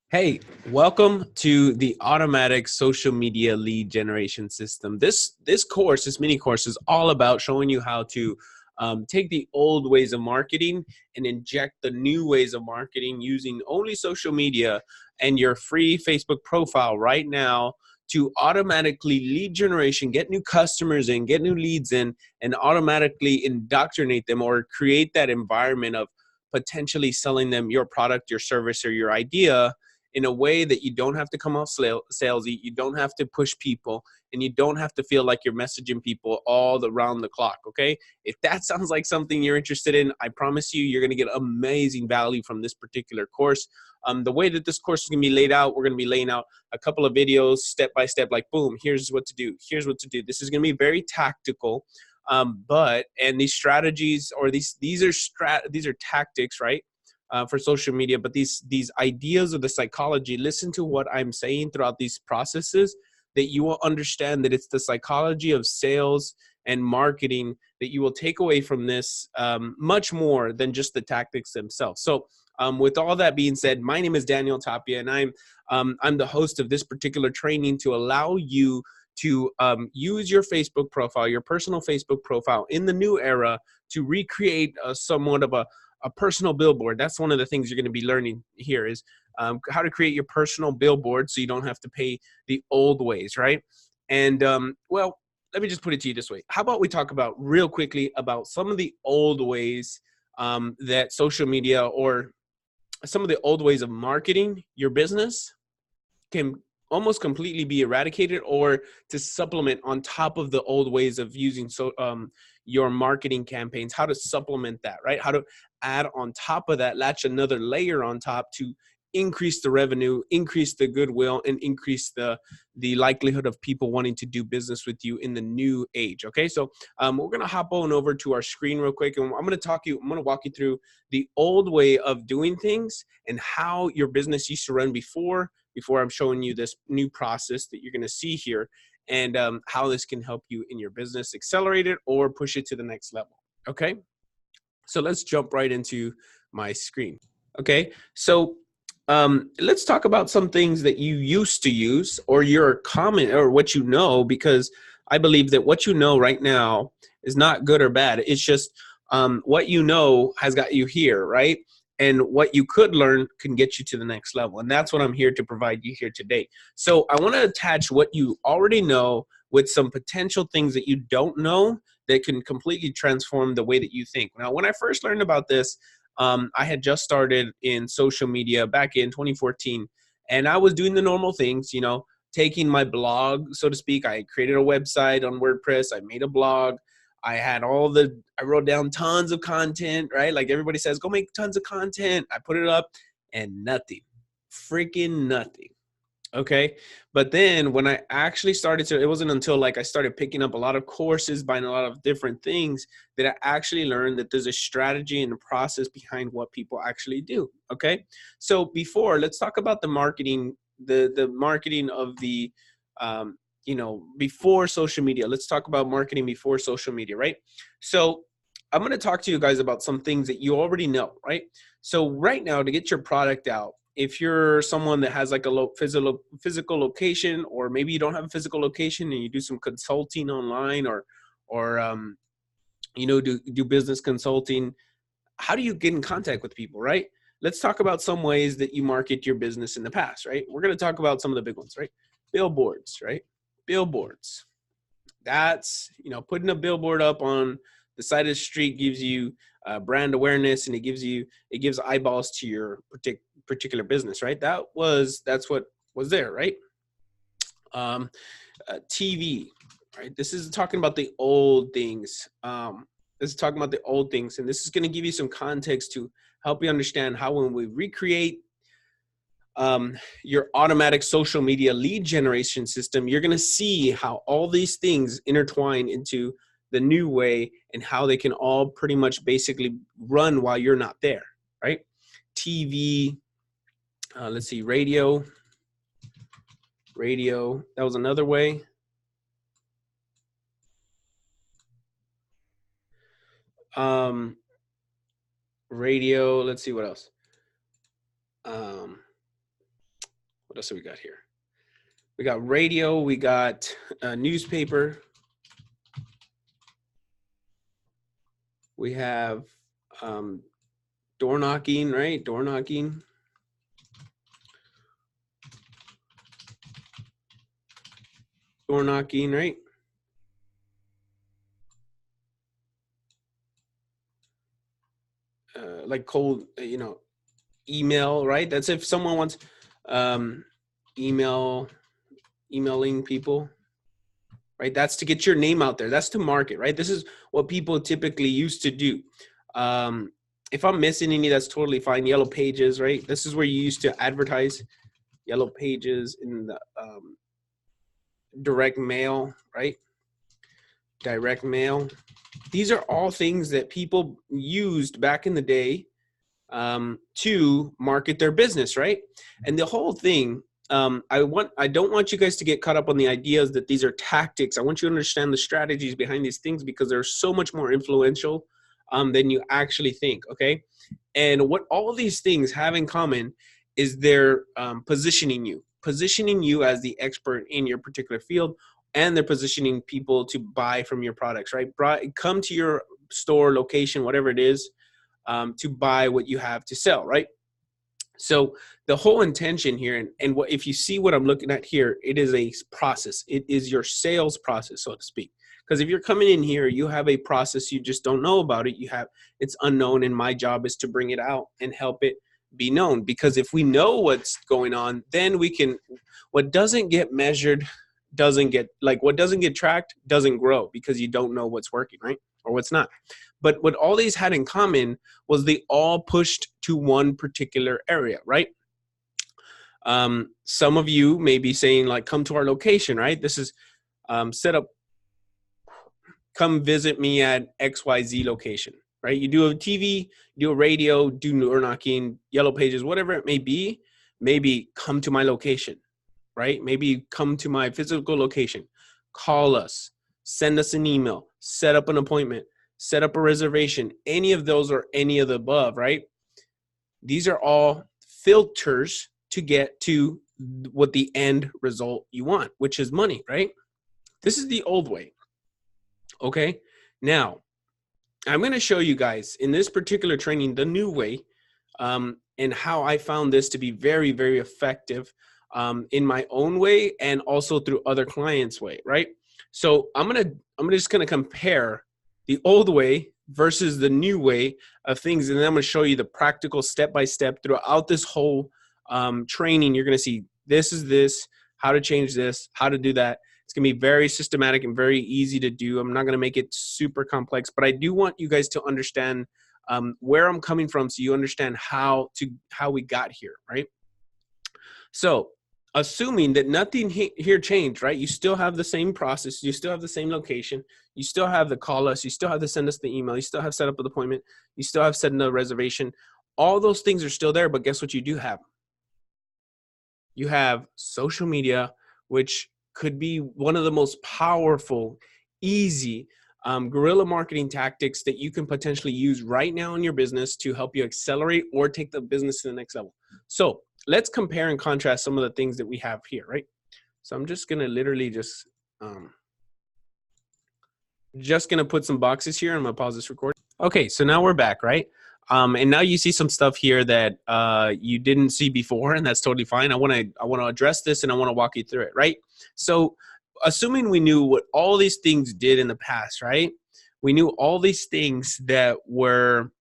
Hey, welcome to the automatic social media lead generation system. This mini course is all about showing you how to take the old ways of marketing and inject the new ways of marketing using only social media and your free Facebook profile right now to automatically lead generation, get new customers in, get new leads in, and automatically indoctrinate them or create that environment of potentially selling them your product, your service, or your idea in a way that you don't have to come off salesy, you don't have to push people, and you don't have to feel like you're messaging people all around the clock. Okay, if that sounds like something you're interested in, I promise you you're going to get amazing value from this particular course. The way that this course is going to be laid out, we're going to be laying out a couple of videos step by step, like boom, here's what to do, here's what to do. This is going to be very tactical, and these strategies, or these are tactics, right, for social media. But these ideas of the psychology, listen to what I'm saying throughout these processes, that you will understand that it's the psychology of sales and marketing that you will take away from this, much more than just the tactics themselves. So with all that being said, my name is Daniel Tapia, and I'm the host of this particular training to allow you to use your Facebook profile, your personal Facebook profile in the new era, to recreate somewhat of a personal billboard. That's one of the things you're going to be learning here is how to create your personal billboard so you don't have to pay the old ways, right? And well, let me just put it to you this way. How about we talk about real quickly about some of the old ways that social media, or some of the old ways of marketing your business, can almost completely be eradicated, or to supplement on top of the old ways of using your marketing campaigns, how to supplement that, right? How to add on top of that, latch another layer on top to increase the revenue, increase the goodwill, and increase the likelihood of people wanting to do business with you in the new age. Okay, so we're gonna hop on over to our screen real quick, and I'm gonna walk you through the old way of doing things and how your business used to run before I'm showing you this new process that you're going to see here, and how this can help you in your business accelerate it or push it to the next level. Okay, so let's jump right into my screen. Okay, so let's talk about some things that you used to use, or your common, or what you know, because I believe that what you know right now is not good or bad. It's just what you know has got you here, right? And what you could learn can get you to the next level. And that's what I'm here to provide you here today. So I want to attach what you already know with some potential things that you don't know that can completely transform the way that you think. Now, when I first learned about this, I had just started in social media back in 2014, and I was doing the normal things, taking my blog, so to speak. I created a website on WordPress. I made a blog. I wrote down tons of content, right? Like everybody says, go make tons of content. I put it up, and nothing, freaking nothing. Okay. But then when I actually it wasn't until like I started picking up a lot of courses, buying a lot of different things, that I actually learned that there's a strategy and a process behind what people actually do. Okay. So let's talk about the marketing, the marketing of um, before social media. Let's talk about marketing before social media, right? So I'm going to talk to you guys about some things that you already know, right? So right now, to get your product out, if you're someone that has like a physical location, or maybe you don't have a physical location and you do some consulting online, or do business consulting, how do you get in contact with people, right? Let's talk about some ways that you market your business in the past, right? We're going to talk about some of the big ones, right? Billboards, right? Billboards. That's, putting a billboard up on the side of the street gives you brand awareness, and it gives eyeballs to your particular business, right? That's what was there, right? um, TV, right? This is talking about the old things. This is talking about the old things, and this is going to give you some context to help you understand how, when we recreate your automatic social media lead generation system, you're going to see how all these things intertwine into the new way, and how they can all pretty much basically run while you're not there, right? TV, let's see, radio, that was another way. Radio, let's see what else. Um, What else have we got here? We got radio, we got a newspaper. We have door knocking, right? Door knocking. Door knocking, right? Like cold, email, right? That's if someone wants emailing people, right? That's to get your name out there. That's to market, right? This is what people typically used to do. If I'm missing any, that's totally fine. Yellow pages, right? This is where you used to advertise. Yellow pages in the direct mail, right? Direct mail. These are all things that people used back in the day to market their business, right? And the whole thing, I don't want you guys to get caught up on the ideas that these are tactics. I want you to understand the strategies behind these things, because they're so much more influential than you actually think, okay? And what all of these things have in common is they're positioning you as the expert in your particular field, and they're positioning people to buy from your products, right? Come to your store, location, whatever it is, to buy what you have to sell, right? So the whole intention here, and what, if you see what I'm looking at here, it is a process. It is your sales process, so to speak. Because if you're coming in here, you have a process, you just don't know about it. It's unknown, and my job is to bring it out and help it be known. Because if we know what's going on, then we can, what doesn't get measured what doesn't get tracked doesn't grow, because you don't know what's working, right? Or what's not. But what all these had in common was they all pushed to one particular area, right? Some of you may be saying, like, come to our location, right? This is set up, come visit me at XYZ location, right? You do a TV, you do a radio, do door knocking, yellow pages, whatever it may be. Maybe come to my location, right? Maybe come to my physical location, call us, send us an email, set up an appointment, set up a reservation, any of those or any of the above, right? These are all filters to get to what the end result you want, which is money, right? This is the old way. Okay. Now, I'm going to show you guys in this particular training, the new way, and how I found this to be very, very effective in my own way, and also through other clients' way, right? So I'm just gonna compare the old way versus the new way of things, and then I'm gonna show you the practical step-by-step throughout this whole training. You're gonna see this, how to change this, how to do that. It's gonna be very systematic and very easy to do. I'm not gonna make it super complex, but I do want you guys to understand where I'm coming from, so you understand how we got here, right? So assuming that nothing here changed, right? You still have the same process. You still have the same location. You still have the call us. You still have to send us the email. You still have set up an appointment. You still have set a reservation. All those things are still there, but guess what you do have? You have social media, which could be one of the most powerful, easy guerrilla marketing tactics that you can potentially use right now in your business to help you accelerate or take the business to the next level. So let's compare and contrast some of the things that we have here, right? So I'm just going to literally just going to put some boxes here. I'm going to pause this recording. Okay, so now we're back, right? And now you see some stuff here that you didn't see before, and that's totally fine. I want to address this, and I want to walk you through it, right? So assuming we knew what all these things did in the past, right? We knew all these things that were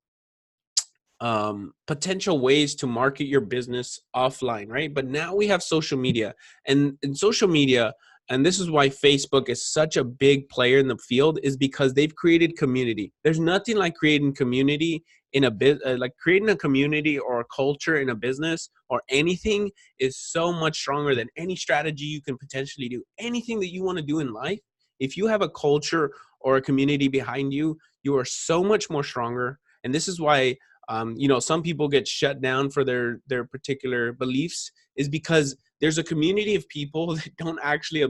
potential ways to market your business offline, right? But now we have social media, and in social media, and this is why Facebook is such a big player in the field, is because they've created community. There's nothing like creating community in a like creating a community or a culture in a business or anything is so much stronger than any strategy you can potentially do. Anything that you want to do in life, if you have a culture or a community behind you, you are so much more stronger. And this is why some people get shut down for their particular beliefs, is because there's a community of people that don't actually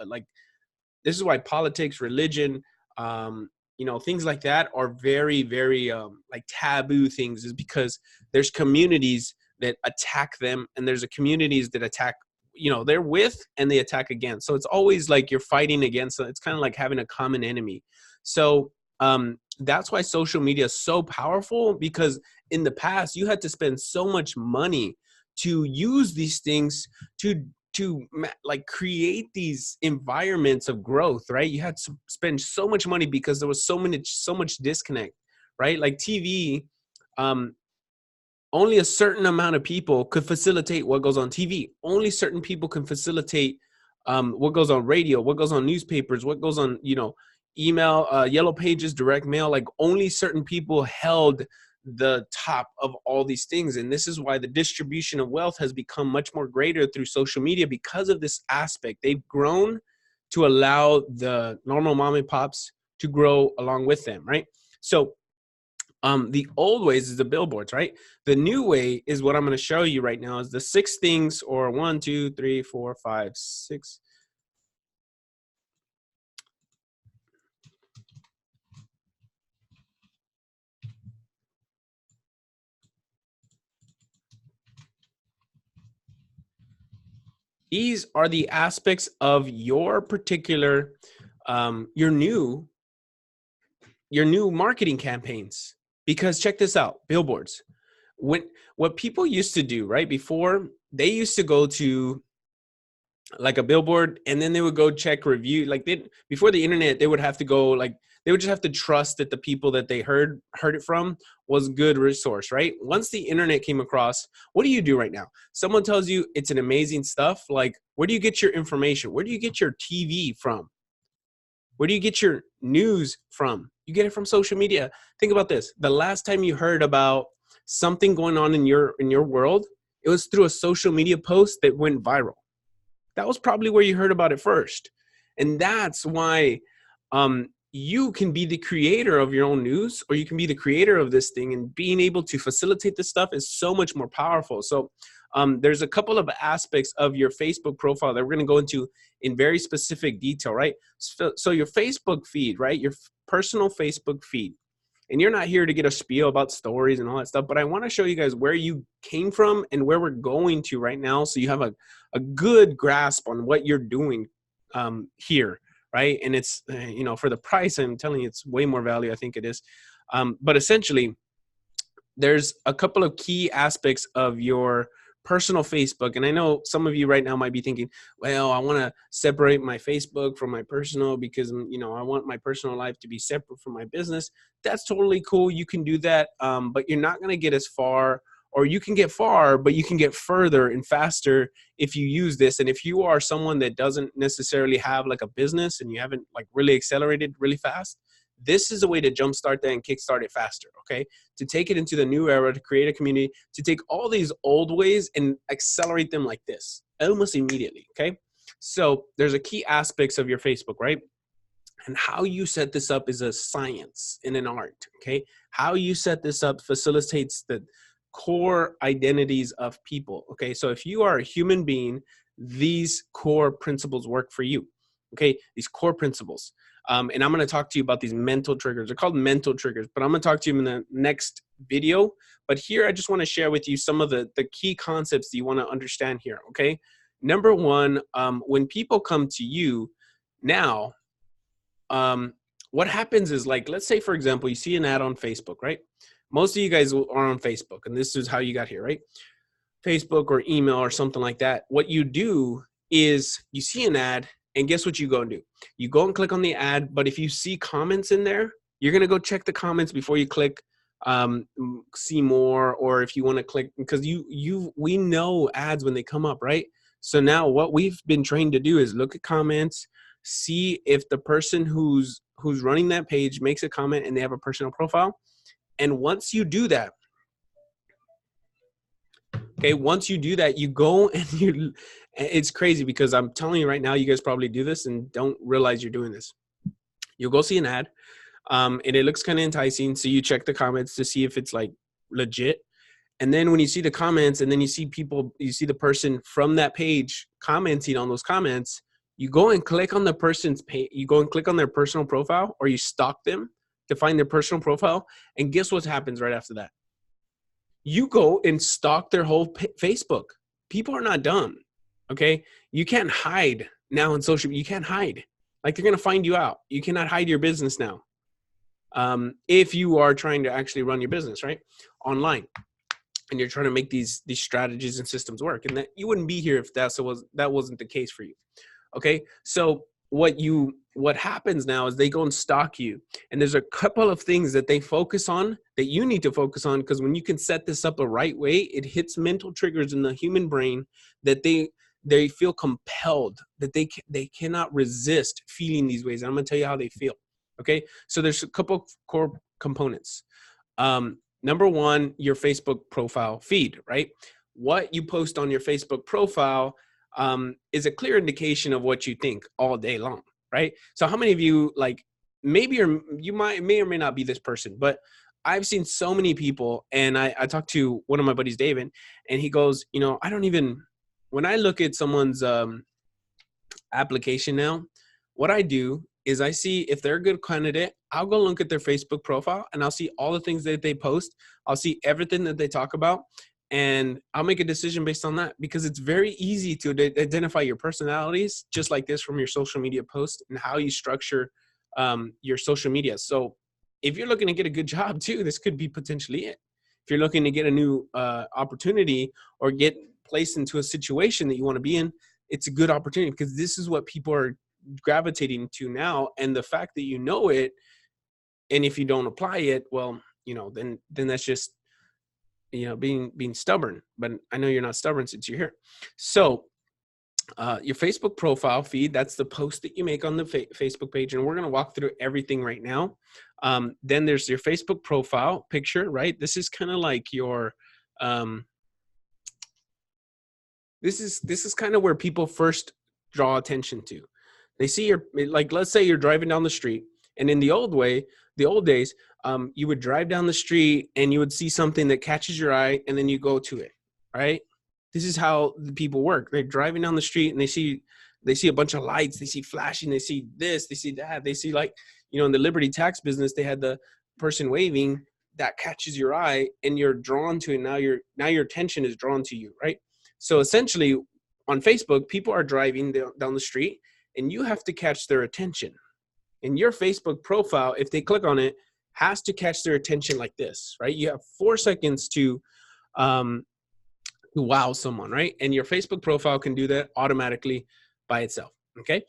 like. This is why politics, religion, things like that are very, very like taboo things, is because there's communities that attack them, and there's a communities that attack, they're with and they attack against. So it's always like you're fighting against, it's kind of like having a common enemy. So that's why social media is so powerful, because in the past you had to spend so much money to use these things to like create these environments of growth, right? You had to spend so much money because there was so much disconnect, right? Like TV, only a certain amount of people could facilitate what goes on TV. Only certain people can facilitate what goes on radio, what goes on newspapers, what goes on, email, yellow pages, direct mail. Like only certain people held the top of all these things. And this is why the distribution of wealth has become much more greater through social media, because of this aspect. They've grown to allow the normal mom and pops to grow along with them, right? So the old ways is the billboards, right? The new way is what I'm going to show you right now, is the 6 things, or 1, 2, 3, 4, 5, 6. These are the aspects of your particular, your new marketing campaigns. Because check this out, billboards. What people used to do, right, before, they used to go to like a billboard, and then they would go check review. Like before the internet, they would have to go, like, they would just have to trust that the people that they heard it from was good resource, right? Once the internet came across, what do you do right now? Someone tells you it's an amazing stuff. Like, where do you get your information? Where do you get your TV from? Where do you get your news from? You get it from social media. Think about this. The last time you heard about something going on in your world, it was through a social media post that went viral. That was probably where you heard about it first. And that's why you can be the creator of your own news, or you can be the creator of this thing, and being able to facilitate this stuff is so much more powerful. So there's a couple of aspects of your Facebook profile that we're going to go into in very specific detail, right? So your Facebook feed, right? Your personal Facebook feed. And you're not here to get a spiel about stories and all that stuff, but I want to show you guys where you came from and where we're going to right now, so you have a good grasp on what you're doing here, right? And it's, for the price, I'm telling you, it's way more value, I think it is. But essentially, there's a couple of key aspects of your personal Facebook. And I know some of you right now might be thinking, well, I want to separate my Facebook from my personal, because, I want my personal life to be separate from my business. That's totally cool. You can do that. But you're not going to get as far, or you can get far, but you can get further and faster if you use this. And if you are someone that doesn't necessarily have like a business, and you haven't like really accelerated really fast, this is a way to jumpstart that and kickstart it faster, okay? To take it into the new era, to create a community, to take all these old ways and accelerate them like this, almost immediately, okay? So there's a key aspects of your Facebook, right? And how you set this up is a science and an art, okay? How you set this up facilitates the core identities of people, okay? So if you are a human being, these core principles work for you, okay? These core principles. And I'm going to talk to you about these mental triggers. They're called mental triggers, but I'm going to talk to you in the next video. But here, I just want to share with you some of the key concepts that you want to understand here, okay? Number one, when people come to you now, what happens is, like, let's say, for example, you see an ad on Facebook, right? Most of you guys are on Facebook, and this is how you got here, right? Facebook or email or something like that. What you do is you see an ad, and guess what you go and do? You go and click on the ad, but if you see comments in there, you're going to go check the comments before you click see more, or if you want to click, because we know ads when they come up, right? So now what we've been trained to do is look at comments, see if the person who's running that page makes a comment and they have a personal profile. And once you do that, okay, once you do that, you go and it's crazy, because I'm telling you right now, you guys probably do this and don't realize you're doing this. You'll go see an ad, and it looks kind of enticing. So you check the comments to see if it's like legit. And then when you see the comments, and then you see the person from that page commenting on those comments, you go and click on the person's page. You go and click on their personal profile, or you stalk them to find their personal profile. And guess what happens right after that? you go and stalk their whole Facebook. People are not dumb. Okay. You can't hide now in social media. You can't hide. Like, they're going to find you out. You cannot hide your business now. If you are trying to actually run your business, right, online, and you're trying to make these strategies and systems work, and that you wouldn't be here if that wasn't the case for you. Okay. So what happens now is they go and stalk you, and there's a couple of things that they focus on that you need to focus on, because when you can set this up the right way, it hits mental triggers in the human brain that they feel compelled, that they cannot resist feeling these ways. And I'm going to tell you how they feel. Okay. So there's a couple core components. Number one, your Facebook profile feed, right? What you post on your Facebook profile is a clear indication of what you think all day long, right? So how many of you, like, maybe you may or may not be this person, but I've seen so many people, and I talked to one of my buddies, David, and he goes, I don't even, when I look at someone's application now, what I do is I see if they're a good candidate, I'll go look at their Facebook profile and I'll see all the things that they post. I'll see everything that they talk about, and I'll make a decision based on that, because it's very easy to identify your personalities just like this from your social media posts and how you structure your social media. So if you're looking to get a good job too, this could be potentially it. If you're looking to get a new opportunity or get placed into a situation that you want to be in, it's a good opportunity, because this is what people are gravitating to now. And the fact that you know it, and if you don't apply it, well, then that's just, being stubborn. But I know you're not stubborn since you're here. So your Facebook profile feed, that's the post that you make on the Facebook page. And we're going to walk through everything right now. Then there's your Facebook profile picture, right? This is kind of like your, this is kind of where people first draw attention to. They see like, let's say you're driving down the street, and in the old days, you would drive down the street and you would see something that catches your eye, and then you go to it, right? This is how the people work. They're driving down the street and they see a bunch of lights, they see flashing, they see this, they see that, they see, like, in the Liberty Tax business, they had the person waving that catches your eye and you're drawn to it. Now your attention is drawn to you, right? So essentially on Facebook, people are driving down the street and you have to catch their attention. And your Facebook profile, if they click on it, has to catch their attention like this, right? You have 4 seconds to wow someone, right? And your Facebook profile can do that automatically by itself, okay?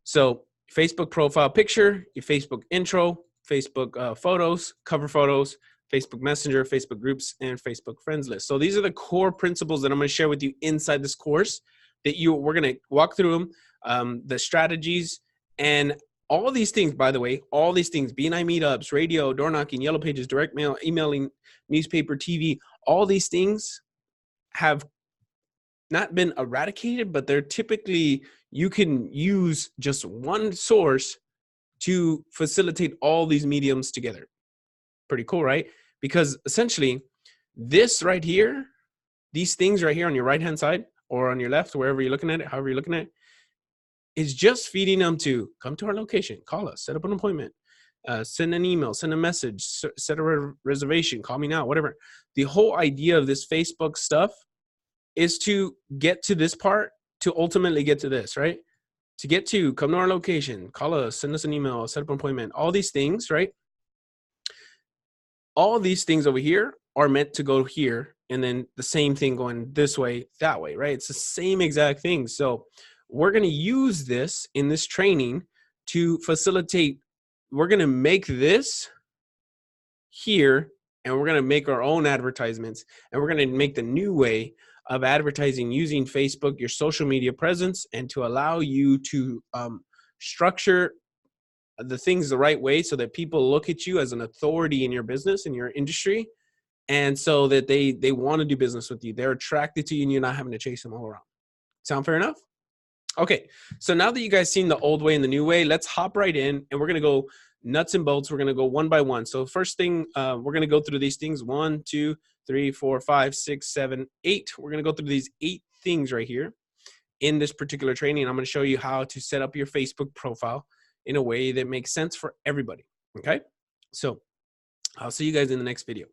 So Facebook profile picture, your Facebook intro, Facebook photos, cover photos, Facebook Messenger, Facebook groups, and Facebook friends list. So these are the core principles that I'm going to share with you inside this course that we're going to walk through them, the strategies, and all these things, by the way, all these things, BNI meetups, radio, door knocking, yellow pages, direct mail, emailing, newspaper, TV, all these things have not been eradicated, but they're typically, you can use just one source to facilitate all these mediums together. Pretty cool, right? Because essentially this right here, these things right here on your right-hand side or on your left, wherever you're looking at it, however you're looking at it, is just feeding them to come to our location, call us, set up an appointment, send an email, send a message, set a reservation, call me now, whatever. The whole idea of this Facebook stuff is to get to this part, to ultimately get to this, right? To get to come to our location, call us, send us an email, set up an appointment, all these things, right? All these things over here are meant to go here, and then the same thing going this way, that way, right? It's the same exact thing. So we're going to use this in this training to facilitate. We're going to make this here, and we're going to make our own advertisements, and we're going to make the new way of advertising using Facebook, your social media presence, and to allow you to structure the things the right way so that people look at you as an authority in your business, in your industry, and so that they want to do business with you. They're attracted to you and you're not having to chase them all around. Sound fair enough? Okay, so now that you guys seen the old way and the new way, let's hop right in, and we're going to go nuts and bolts. We're going to go one by one. So first thing, we're going to go through these things. 1, 2, 3, 4, 5, 6, 7, 8. We're going to go through these 8 things right here in this particular training. I'm going to show you how to set up your Facebook profile in a way that makes sense for everybody. Okay, so I'll see you guys in the next video.